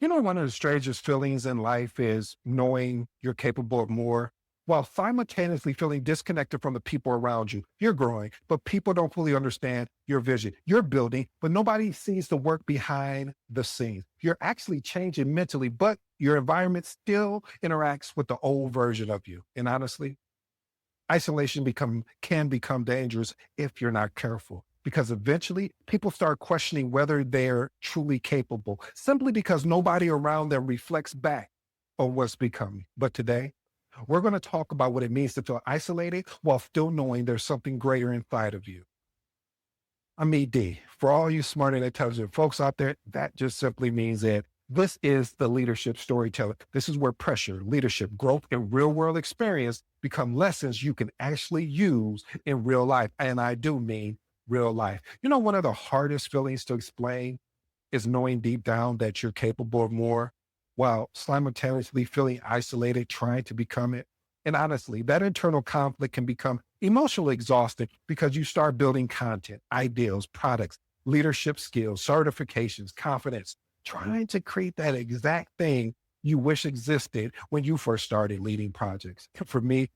You know, one of the strangest feelings in life is knowing you're capable of more while simultaneously feeling disconnected from the people around you. You're growing, but people don't fully understand your vision. You're building, but nobody sees the work behind the scenes. You're actually changing mentally, but your environment still interacts with the old version of you. And honestly, isolation can become dangerous if you're not careful because eventually people start questioning whether they're truly capable simply because nobody around them reflects back on what's becoming. But today, we're going to talk about what it means to feel isolated while still knowing there's something greater inside of you. I'm ED. For all you smart and intelligent folks out there, that just simply means that this is the leadership storyteller. This is where pressure, leadership, growth, and real world experience become lessons you can actually use in real life. And I do mean real life. You know, one of the hardest feelings to explain is knowing deep down that you're capable of more while simultaneously feeling isolated, trying to become it. And honestly, that internal conflict can become emotionally exhausting because you start building content, ideals, products, leadership skills, certifications, confidence, trying to create that exact thing you wish existed when you first started leading projects. For me,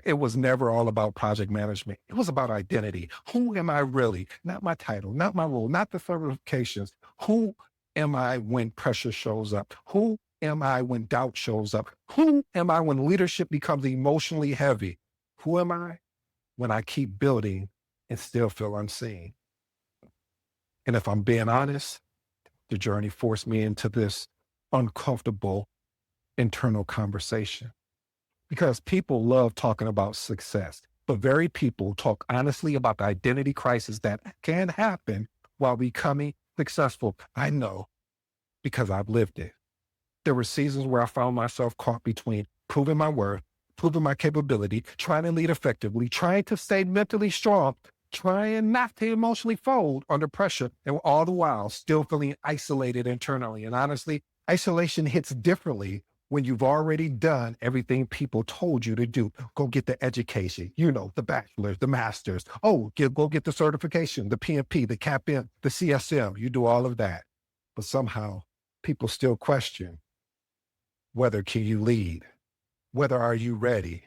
it was never all about project management. It was about identity. Who am I really? Not my title, not my role, not the certifications. Who am I when pressure shows up? Who am I when doubt shows up? Who am I when leadership becomes emotionally heavy? Who am I when I keep building and still feel unseen? And if I'm being honest, the journey forced me into this uncomfortable internal conversation because people love talking about success, but very people talk honestly about the identity crisis that can happen while becoming successful. I know because I've lived it. There were seasons where I found myself caught between proving my worth, proving my capability, trying to lead effectively, trying to stay mentally strong, trying not to emotionally fold under pressure, and all the while still feeling isolated internally. And honestly, isolation hits differently when you've already done everything people told you to do. Go get the education, you know, the bachelor's, the master's. Oh, go get the certification, the PMP, the CAPM, the CSM. You do all of that. But somehow people still question whether can you lead, whether are you ready,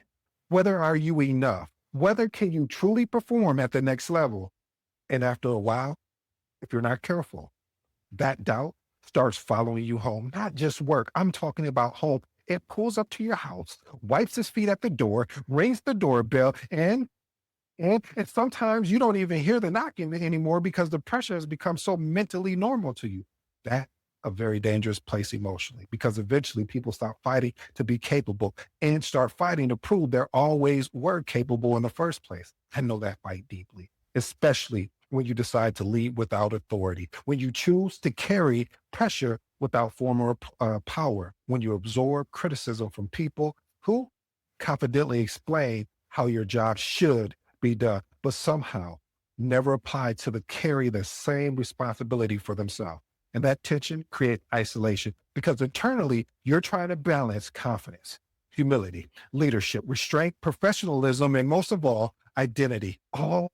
whether are you enough, whether can you truly perform at the next level. And after a while, if you're not careful, that doubt starts following you home, not just work. I'm talking about home. It pulls up to your house, wipes his feet at the door, rings the doorbell, and sometimes you don't even hear the knocking anymore because the pressure has become so mentally normal to you. That a very dangerous place emotionally because eventually people stop fighting to be capable and start fighting to prove they always were capable in the first place. I know that fight deeply, especially when you decide to lead without authority, when you choose to carry pressure without formal power, when you absorb criticism from people who confidently explain how your job should be done, but somehow never apply to the carry the same responsibility for themselves. And that tension creates isolation because internally you're trying to balance confidence, humility, leadership, restraint, professionalism, and most of all, identity, all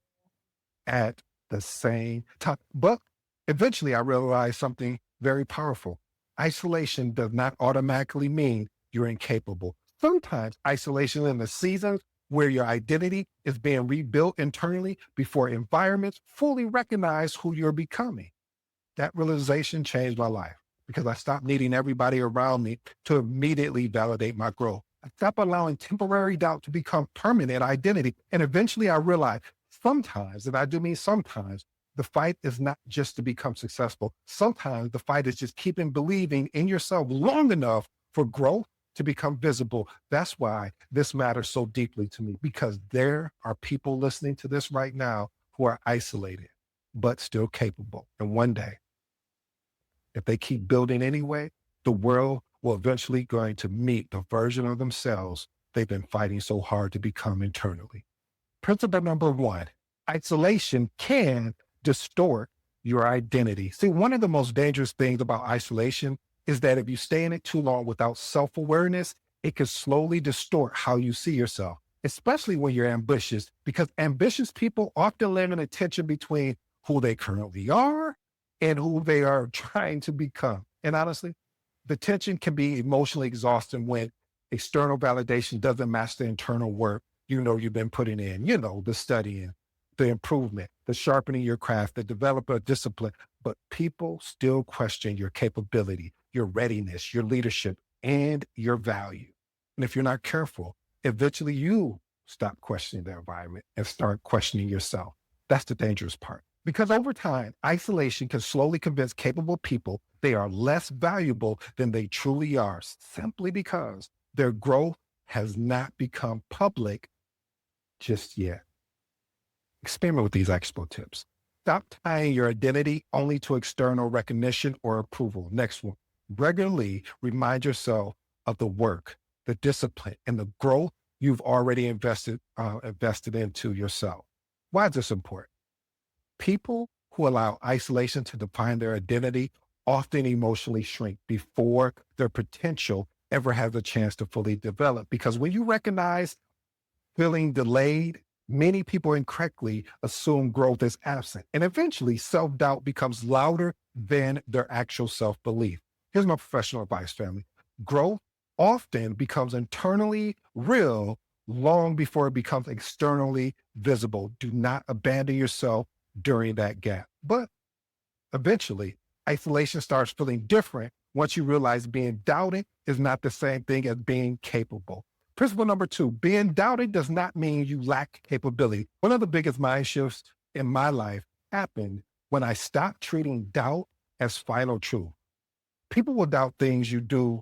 at the same time. But eventually I realized something very powerful. Isolation does not automatically mean you're incapable. Sometimes isolation in the seasons where your identity is being rebuilt internally before environments fully recognize who you're becoming. That realization changed my life because I stopped needing everybody around me to immediately validate my growth. I stopped allowing temporary doubt to become permanent identity. And eventually I realized sometimes, and I do mean sometimes, the fight is not just to become successful. Sometimes the fight is just keeping believing in yourself long enough for growth to become visible. That's why this matters so deeply to me, because there are people listening to this right now who are isolated, but still capable. And one day, if they keep building anyway, the world will eventually going to meet the version of themselves they've been fighting so hard to become internally. Principle number one, isolation can distort your identity. See, one of the most dangerous things about isolation is that if you stay in it too long without self-awareness, it can slowly distort how you see yourself, especially when you're ambitious, because ambitious people often live in a tension between who they currently are and who they are trying to become. And honestly, The tension can be emotionally exhausting when external validation doesn't match the internal work you've been putting in, the studying, the improvement, the sharpening your craft, the develop of discipline. But people still question your capability, your readiness, your leadership, and your value. And if you're not careful, eventually you stop questioning the environment and start questioning yourself. That's the dangerous part. Because over time, isolation can slowly convince capable people they are less valuable than they truly are, simply because their growth has not become public just yet. Experiment with these expo tips. Stop tying your identity only to external recognition or approval. Next one, regularly remind yourself of the work, the discipline, and the growth you've already invested into yourself. Why is this important? People who allow isolation to define their identity often emotionally shrink before their potential ever has a chance to fully develop. Because when you recognize feeling delayed, many people incorrectly assume growth is absent. And eventually, self doubt becomes louder than their actual self belief. Here's my professional advice, family. Growth often becomes internally real long before it becomes externally visible. Do not abandon yourself during that gap. But eventually, isolation starts feeling different once you realize being doubted is not the same thing as being capable. Principle number 2, being doubted does not mean you lack capability. One of the biggest mind shifts in my life happened when I stopped treating doubt as final truth. People will doubt things you do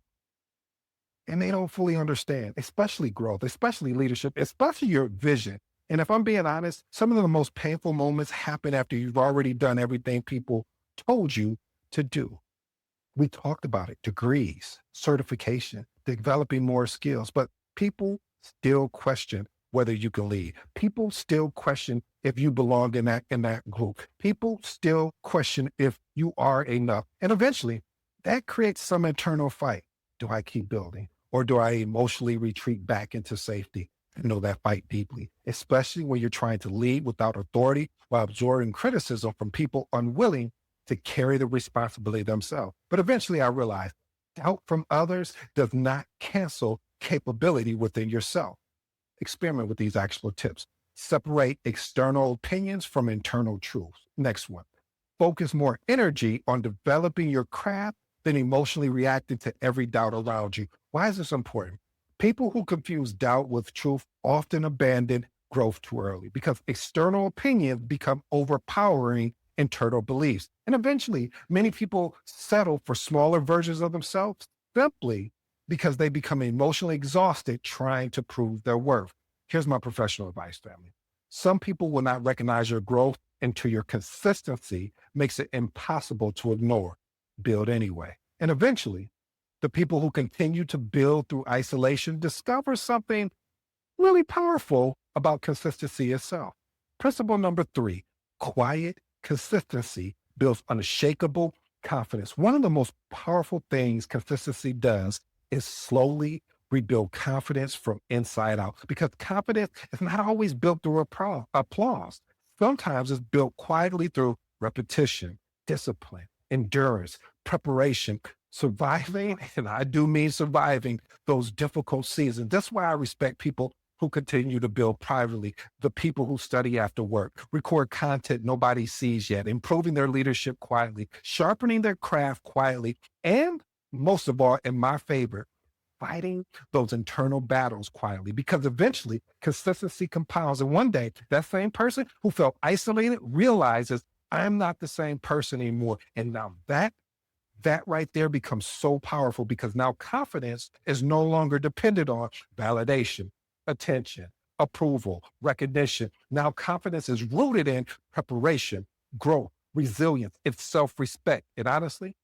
and they don't fully understand, especially growth, especially leadership, especially your vision. And if I'm being honest, some of the most painful moments happen after you've already done everything people told you to do. We talked about it, degrees, certification, developing more skills, but people still question whether you can lead. People still question if you belong in that group. People still question if you are enough. And eventually that creates some internal fight. Do I keep building or do I emotionally retreat back into safety? I know that fight deeply, especially when you're trying to lead without authority while absorbing criticism from people unwilling to carry the responsibility themselves. But eventually I realized doubt from others does not cancel capability within yourself. Experiment with these actual tips. Separate external opinions from internal truths. Next one, focus more energy on developing your craft than emotionally reacting to every doubt around you. Why is this important? People who confuse doubt with truth often abandon growth too early because external opinions become overpowering internal beliefs. And eventually, many people settle for smaller versions of themselves simply because they become emotionally exhausted trying to prove their worth. Here's my professional advice, family. Some people will not recognize your growth until your consistency makes it impossible to ignore. Build anyway. And eventually, the people who continue to build through isolation discover something really powerful about consistency itself. Principle number 3, quiet consistency builds unshakable confidence. One of the most powerful things consistency does is slowly rebuild confidence from inside out because confidence is not always built through applause. Sometimes it's built quietly through repetition, discipline, endurance, preparation, surviving, and I do mean surviving those difficult seasons. That's why I respect people who continue to build privately, the people who study after work, record content nobody sees yet, improving their leadership quietly, sharpening their craft quietly, and most of all, in my favor, fighting those internal battles quietly because eventually consistency compounds. And one day, that same person who felt isolated realizes I'm not the same person anymore. And now that right there becomes so powerful because now confidence is no longer dependent on validation, attention, approval, recognition. Now confidence is rooted in preparation, growth, resilience, and self-respect. And honestly,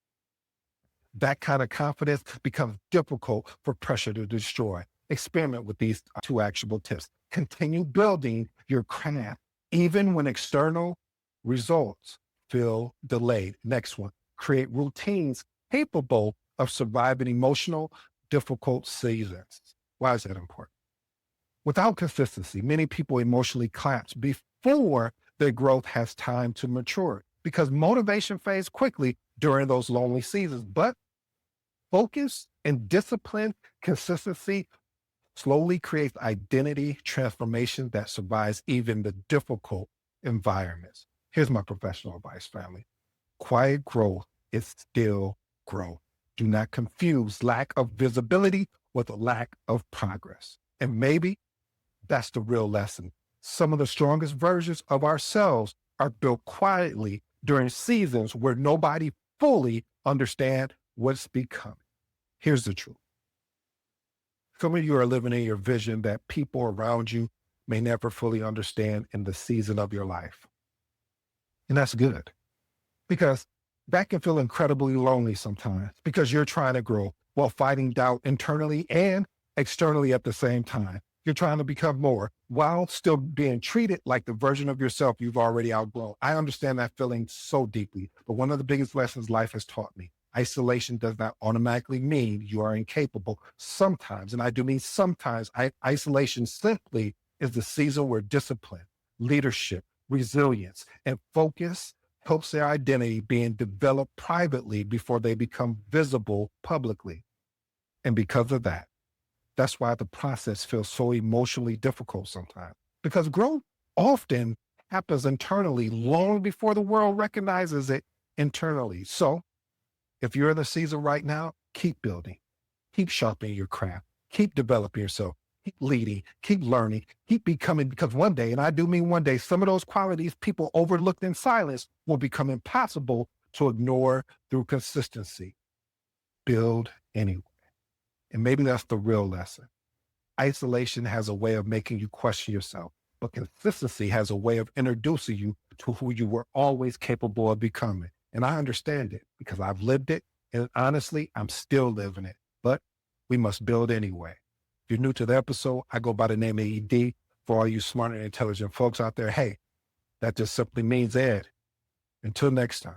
that kind of confidence becomes difficult for pressure to destroy. Experiment with these 2 actionable tips. Continue building your craft even when external results feel delayed. Next one, create routines capable of surviving emotional, difficult seasons. Why is that important? Without consistency, many people emotionally collapse before their growth has time to mature because motivation fades quickly during those lonely seasons. But focus and discipline, consistency slowly creates identity transformation that survives even the difficult environments. Here's my professional advice, family. Quiet growth is still growth. Do not confuse lack of visibility with a lack of progress. And maybe that's the real lesson. Some of the strongest versions of ourselves are built quietly during seasons where nobody fully understands what's becoming. Here's the truth. Some of you are living in your vision that people around you may never fully understand in the season of your life. And that's good because that can feel incredibly lonely sometimes because you're trying to grow while fighting doubt internally and externally at the same time. You're trying to become more while still being treated like the version of yourself you've already outgrown. I understand that feeling so deeply, but one of the biggest lessons life has taught me, isolation does not automatically mean you are incapable. Sometimes, and I do mean sometimes, isolation simply is the season where discipline, leadership, resilience, and focus helps their identity being developed privately before they become visible publicly. And because of that, that's why the process feels so emotionally difficult sometimes, because growth often happens internally long before the world recognizes it internally. So if you're in the season right now, keep building, keep sharpening your craft, keep developing yourself, keep leading, keep learning, keep becoming, because one day, and I do mean one day, some of those qualities people overlooked in silence will become impossible to ignore through consistency. Build anyway. And maybe that's the real lesson. Isolation has a way of making you question yourself, but consistency has a way of introducing you to who you were always capable of becoming. And I understand it because I've lived it. And honestly, I'm still living it, but we must build anyway. If you're new to the episode, I go by the name of ED. For all you smart and intelligent folks out there, hey, that just simply means Ed. Until next time.